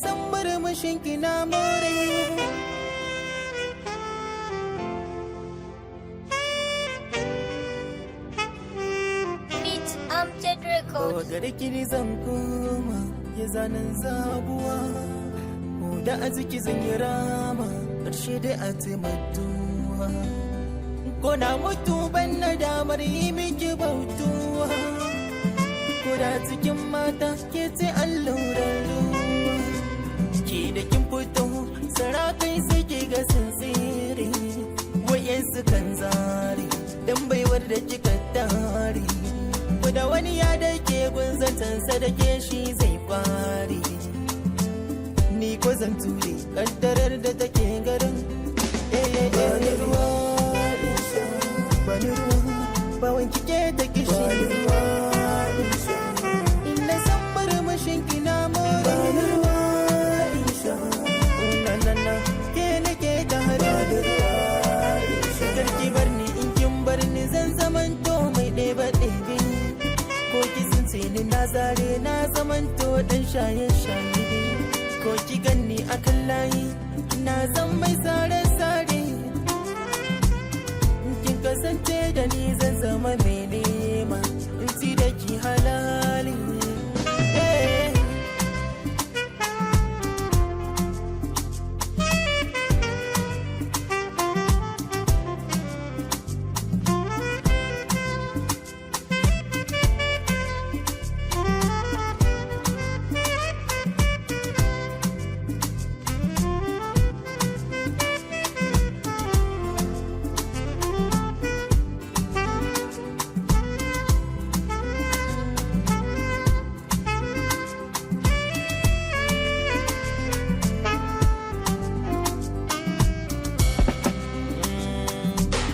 san murmushin ki na more. Ko gare ki zan koma ya zanen zabuwa, ko da a jiki zan yi rama ƙarshe dai a taimatuwa. Ko na mutu ban na damar yi miki bautuwa, ko da cikin mata ke ce allurar ruwa. Ki da kin fito sarakai suke ga sun tsere, wayansu kan zare dan baiwar da kika tare. Da wani ya dake gunzatansa da ke shi zai fare, ni ko zan ture kaddarar da take garin. Bani ruwa insha, bani ruwa bawon kike da kishi. Bani ruwa insha, ina san murmushin ki na more. Bani ruwa insha, na ke nake da hari. Bani ruwa insha, karki bar ni in kin bar ni zan zamanto mai ɗebe-ɗebe. Ko ki sun ni na zare na zamanto dan shaye-shaye, ko ki ganni akan layi na zan mai sare-sare. Kin kasance da ni zan zama mai nema in ci da ki halali.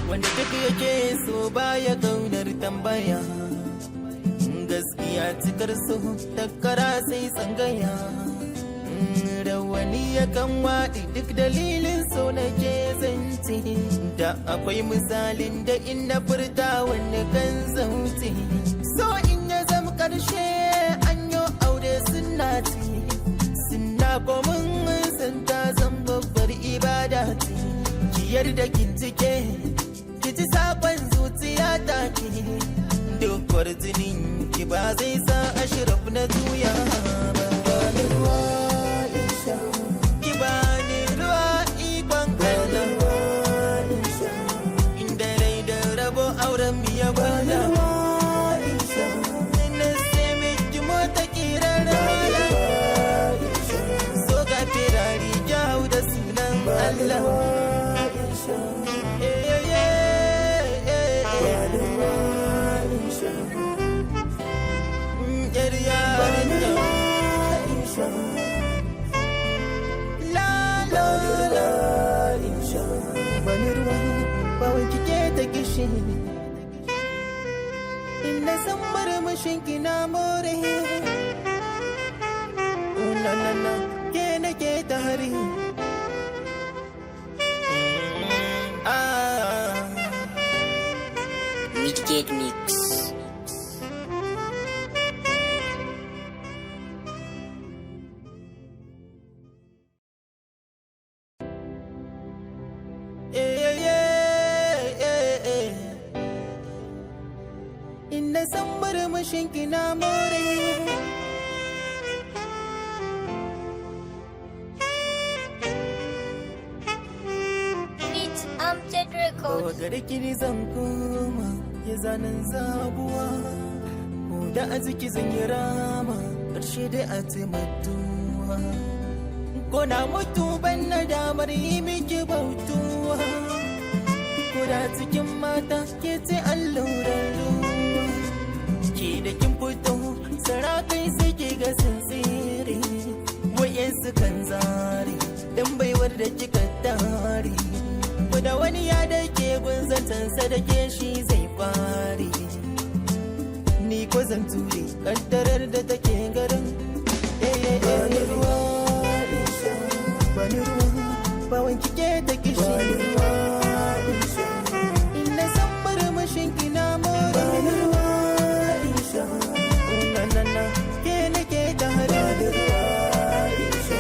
Wanda tafi yake so baya kaunar tambaya, gaskiya cikar so takkara sai tsangaya. Rawani yakan waɗi duk dalilin so nake zance, da akwai misalin da inda furta wani kan zauce. So in ya zama ƙarshe an yi aure suna ce, suna komin santa zan babbar ibada ce. Kiyar da kincike kici sakon zuciya ta ki, duk kwarjinin ki ba zai sa ashiraf na juya ba. Bani ruwa insha, ki bani ruwa ikon Allah. Bani ruwa insha, inda rai da rabo auren mi ya gwada. Bani ruwa insha, na sai miki mota kirar hala. So ga firari jawo da sunan Allah. Bani ruwa bawon kike da kishi, ina san murmushin ki na more. Na ke nake da hari. Midgate Mix. Ina san murmushin ki na more. Ko gare ki zan koma ya zanen zabuwa, ko da a jiki zan yi rama ƙarshe dai a taimatuwa. Ko na mutu ban na damar yi miki bautuwa, ko da cikin mata ke ce allurar ruwa. Ki da kin fito sarakai suke ga sun tsere, wayansu kan zare dan baiwar da kika tare. Da wani ya dake gunzatansa da ke shi zai fare, ni ko zan ture kaddarar da take garin. Bani ruwa insha, bani ruwa bawon kike da kishi. Bani ruwa insha, ina san murmushin ki na more. Bani ruwa insha, na ke nake da hari. Bani ruwa insha,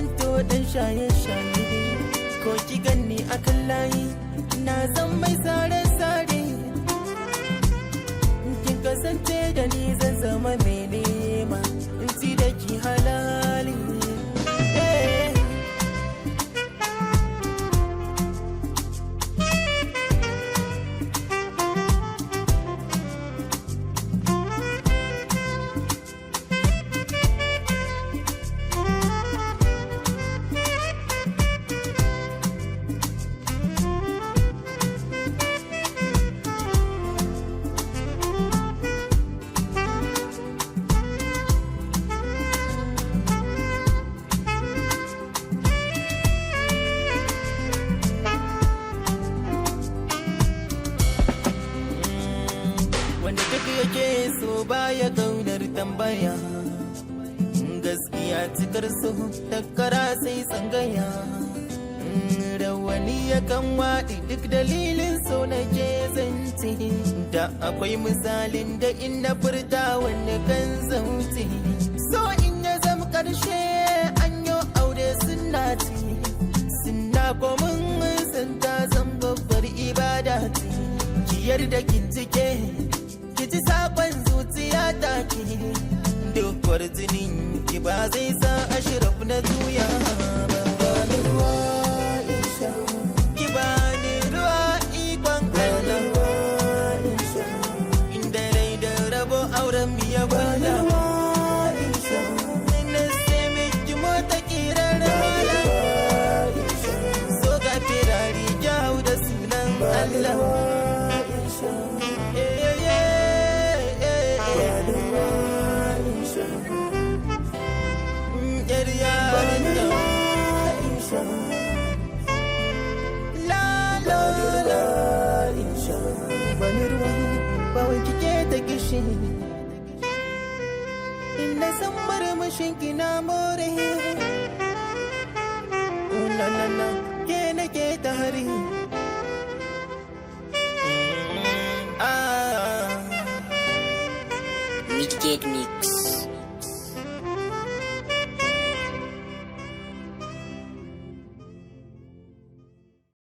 zamanto dan shaye-shaye, ko ki ganni akan layi na zan mai sare-sare. Kin kasance da ni zan zama mai nema, in ci da ki halali. Wanda duk yake so baya gaunar tambaya, gaskiya cikar so takkara sai tsangaya. Rawani yakan waɗi duk dalilin so na ke zance, da akwai misalin da in na furta wanda kan zauce. So in ya zama ƙarshe an yi aure suna ce, suna komin santa zan babbar ibada ce. Ki yarda kin cike ki ji sakon zuciya ta ke, duk kwarjinin ki ba zai sa Ashraf na juya ba. Bani ruwa insha, ki bani ruwa ikon Allah, inda rai da rabo auren mu ya bala. Ina sai miki mota kirar wala, so ga firari kyau da sunan Allah. Bani ruwa ba wai kike ta gishi, inda san murmushin ki na more. La la la ke nake ta hari. Midgate Mix.